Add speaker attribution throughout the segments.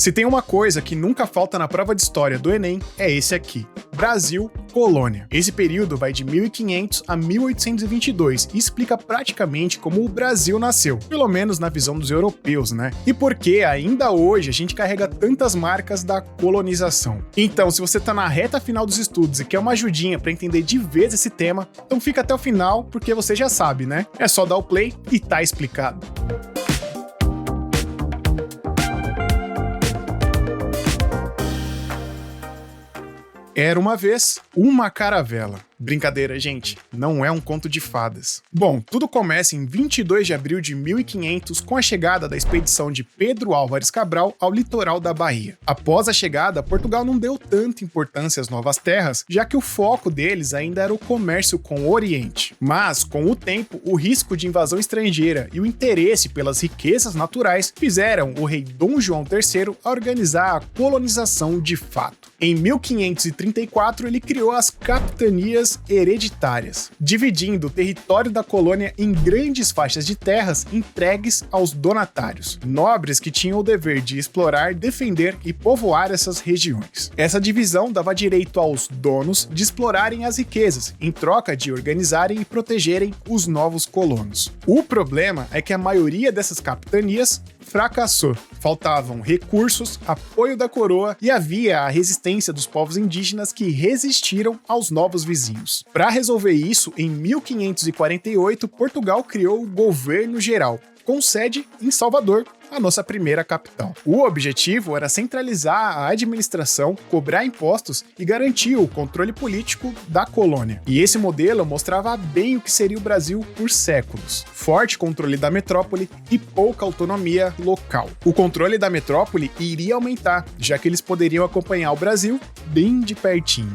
Speaker 1: Se tem uma coisa que nunca falta na prova de história do Enem, é esse aqui: Brasil, colônia. Esse período vai de 1500 a 1822 e explica praticamente como o Brasil nasceu, pelo menos na visão dos europeus, né? E por que ainda hoje a gente carrega tantas marcas da colonização. Então, se você tá na reta final dos estudos e quer uma ajudinha para entender de vez esse tema, então fica até o final, porque você já sabe, né? É só dar o play e tá explicado. Era uma vez uma caravela. Brincadeira, gente, não é um conto de fadas. Bom, tudo começa em 22 de abril de 1500 com a chegada da expedição de Pedro Álvares Cabral ao litoral da Bahia. Após a chegada, Portugal não deu tanta importância às novas terras, já que o foco deles ainda era o comércio com o Oriente. Mas, com o tempo, o risco de invasão estrangeira e o interesse pelas riquezas naturais fizeram o rei Dom João III organizar a colonização de fato. Em 1534, ele criou as capitanias hereditárias, dividindo o território da colônia em grandes faixas de terras entregues aos donatários, nobres que tinham o dever de explorar, defender e povoar essas regiões. Essa divisão dava direito aos donos de explorarem as riquezas, em troca de organizarem e protegerem os novos colonos. O problema é que a maioria dessas capitanias fracassou. Faltavam recursos, apoio da coroa e havia a resistência dos povos indígenas que resistiram aos novos vizinhos. Para resolver isso, em 1548, Portugal criou o Governo Geral, com sede em Salvador, a nossa primeira capital. O objetivo era centralizar a administração, cobrar impostos e garantir o controle político da colônia. E esse modelo mostrava bem o que seria o Brasil por séculos: forte controle da metrópole e pouca autonomia local. O controle da metrópole iria aumentar, já que eles poderiam acompanhar o Brasil bem de pertinho.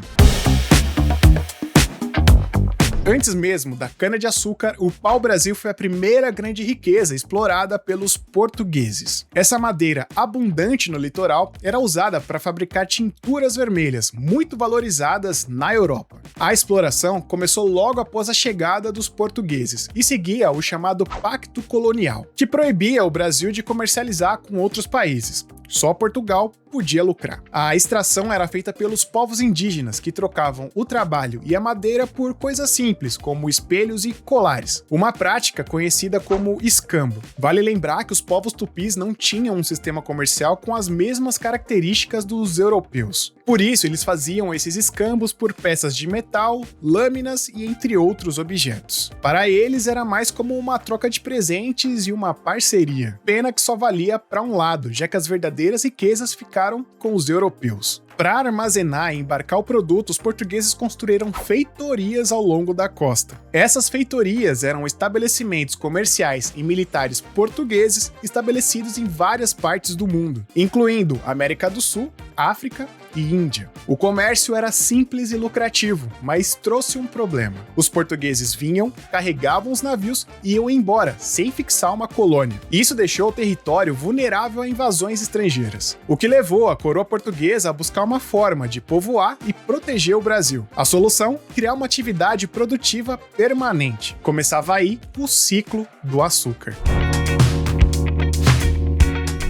Speaker 1: Antes mesmo da cana-de-açúcar, o pau-brasil foi a primeira grande riqueza explorada pelos portugueses. Essa madeira abundante no litoral era usada para fabricar tinturas vermelhas, muito valorizadas na Europa. A exploração começou logo após a chegada dos portugueses e seguia o chamado Pacto Colonial, que proibia o Brasil de comercializar com outros países. Só Portugal podia lucrar. A extração era feita pelos povos indígenas, que trocavam o trabalho e a madeira por coisas simples, como espelhos e colares, uma prática conhecida como escambo. Vale lembrar que os povos tupis não tinham um sistema comercial com as mesmas características dos europeus. Por isso, eles faziam esses escambos por peças de metal, lâminas e entre outros objetos. Para eles, era mais como uma troca de presentes e uma parceria. Pena que só valia para um lado, já que as verdadeiras riquezas ficaram com os europeus. Para armazenar e embarcar o produto, os portugueses construíram feitorias ao longo da costa. Essas feitorias eram estabelecimentos comerciais e militares portugueses estabelecidos em várias partes do mundo, incluindo América do Sul, África e Índia. O comércio era simples e lucrativo, mas trouxe um problema. Os portugueses vinham, carregavam os navios e iam embora, sem fixar uma colônia. Isso deixou o território vulnerável a invasões estrangeiras, o que levou a coroa portuguesa a buscar uma forma de povoar e proteger o Brasil. A solução? Criar uma atividade produtiva permanente. Começava aí o ciclo do açúcar.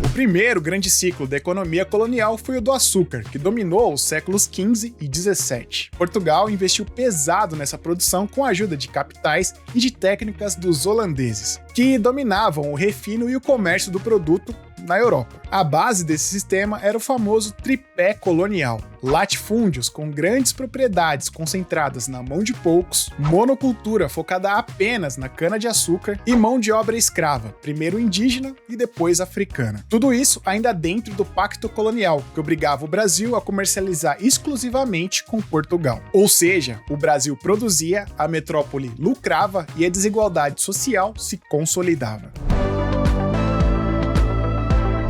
Speaker 1: O primeiro grande ciclo da economia colonial foi o do açúcar, que dominou os séculos XV e XVII. Portugal investiu pesado nessa produção com a ajuda de capitais e de técnicas dos holandeses, que dominavam o refino e o comércio do produto na Europa. A base desse sistema era o famoso tripé colonial: latifúndios com grandes propriedades concentradas na mão de poucos, monocultura focada apenas na cana-de-açúcar e mão de obra escrava, primeiro indígena e depois africana. Tudo isso ainda dentro do Pacto Colonial, que obrigava o Brasil a comercializar exclusivamente com Portugal. Ou seja, o Brasil produzia, a metrópole lucrava e a desigualdade social se consolidava.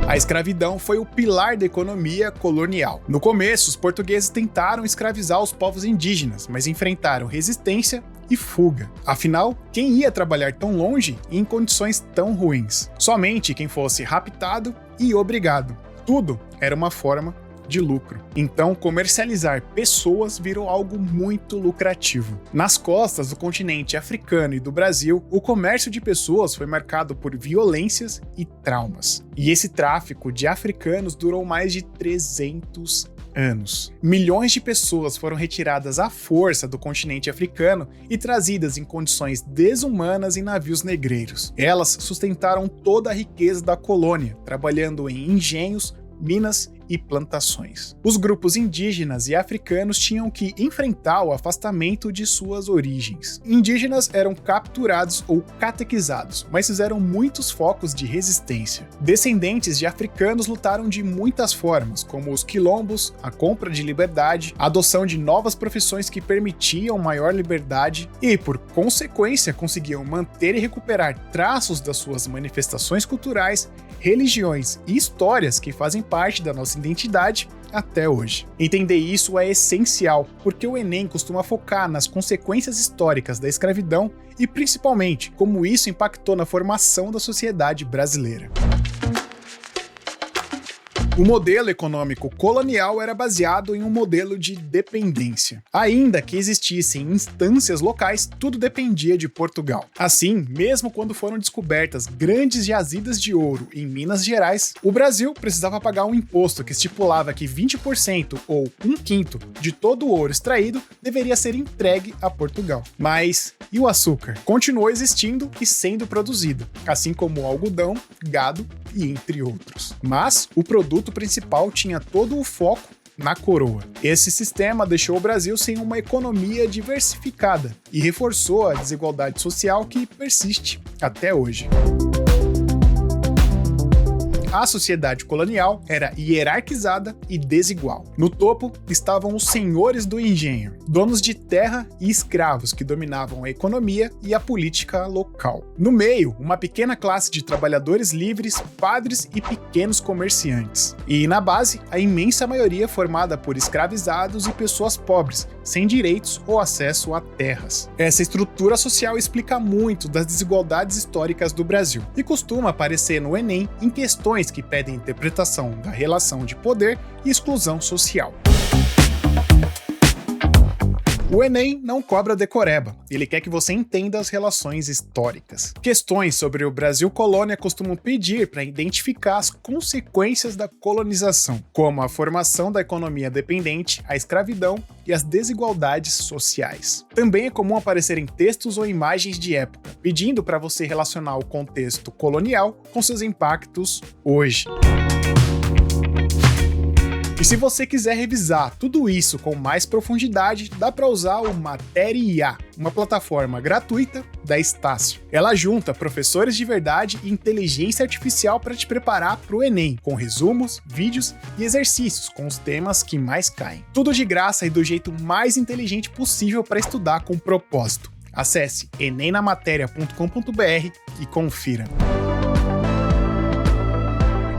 Speaker 1: A escravidão foi o pilar da economia colonial. No começo, os portugueses tentaram escravizar os povos indígenas, mas enfrentaram resistência e fuga. Afinal, quem ia trabalhar tão longe e em condições tão ruins? Somente quem fosse raptado e obrigado. Tudo era uma forma de lucro. Então, comercializar pessoas virou algo muito lucrativo. Nas costas do continente africano e do Brasil, o comércio de pessoas foi marcado por violências e traumas. E esse tráfico de africanos durou mais de 300 anos. Milhões de pessoas foram retiradas à força do continente africano e trazidas em condições desumanas em navios negreiros. Elas sustentaram toda a riqueza da colônia, trabalhando em engenhos, minas e plantações. Os grupos indígenas e africanos tinham que enfrentar o afastamento de suas origens. Indígenas eram capturados ou catequizados, mas fizeram muitos focos de resistência. Descendentes de africanos lutaram de muitas formas, como os quilombos, a compra de liberdade, a adoção de novas profissões que permitiam maior liberdade e, por consequência, conseguiam manter e recuperar traços das suas manifestações culturais, religiões e histórias que fazem parte da nossa identidade até hoje. Entender isso é essencial, porque o Enem costuma focar nas consequências históricas da escravidão e, principalmente, como isso impactou na formação da sociedade brasileira. O modelo econômico colonial era baseado em um modelo de dependência. Ainda que existissem instâncias locais, tudo dependia de Portugal. Assim, mesmo quando foram descobertas grandes jazidas de ouro em Minas Gerais, o Brasil precisava pagar um imposto que estipulava que 20% ou 1/5 de todo o ouro extraído deveria ser entregue a Portugal. Mas e o açúcar? Continuou existindo e sendo produzido, assim como o algodão, gado e entre outros. Mas o produto principal tinha todo o foco na coroa. Esse sistema deixou o Brasil sem uma economia diversificada e reforçou a desigualdade social que persiste até hoje. A sociedade colonial era hierarquizada e desigual. No topo estavam os senhores do engenho, donos de terra e escravos que dominavam a economia e a política local. No meio, uma pequena classe de trabalhadores livres, padres e pequenos comerciantes. E na base, a imensa maioria formada por escravizados e pessoas pobres, sem direitos ou acesso a terras. Essa estrutura social explica muito das desigualdades históricas do Brasil e costuma aparecer no Enem em questões que pedem interpretação da relação de poder e exclusão social. O Enem não cobra decoreba, ele quer que você entenda as relações históricas. Questões sobre o Brasil colônia costumam pedir para identificar as consequências da colonização, como a formação da economia dependente, a escravidão e as desigualdades sociais. Também é comum aparecerem textos ou imagens de época, pedindo para você relacionar o contexto colonial com seus impactos hoje. E se você quiser revisar tudo isso com mais profundidade, dá para usar o Matéria, uma plataforma gratuita da Estácio. Ela junta professores de verdade e inteligência artificial para te preparar para o Enem, com resumos, vídeos e exercícios com os temas que mais caem. Tudo de graça e do jeito mais inteligente possível para estudar com propósito. Acesse enemnamateria.com.br e confira.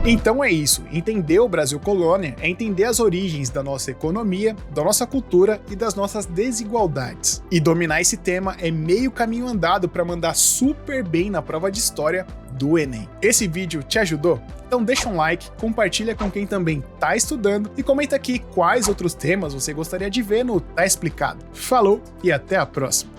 Speaker 1: Então é isso, entender o Brasil colônia é entender as origens da nossa economia, da nossa cultura e das nossas desigualdades. E dominar esse tema é meio caminho andado para mandar super bem na prova de história do Enem. Esse vídeo te ajudou? Então deixa um like, compartilha com quem também tá estudando e comenta aqui quais outros temas você gostaria de ver no Tá Explicado. Falou e até a próxima!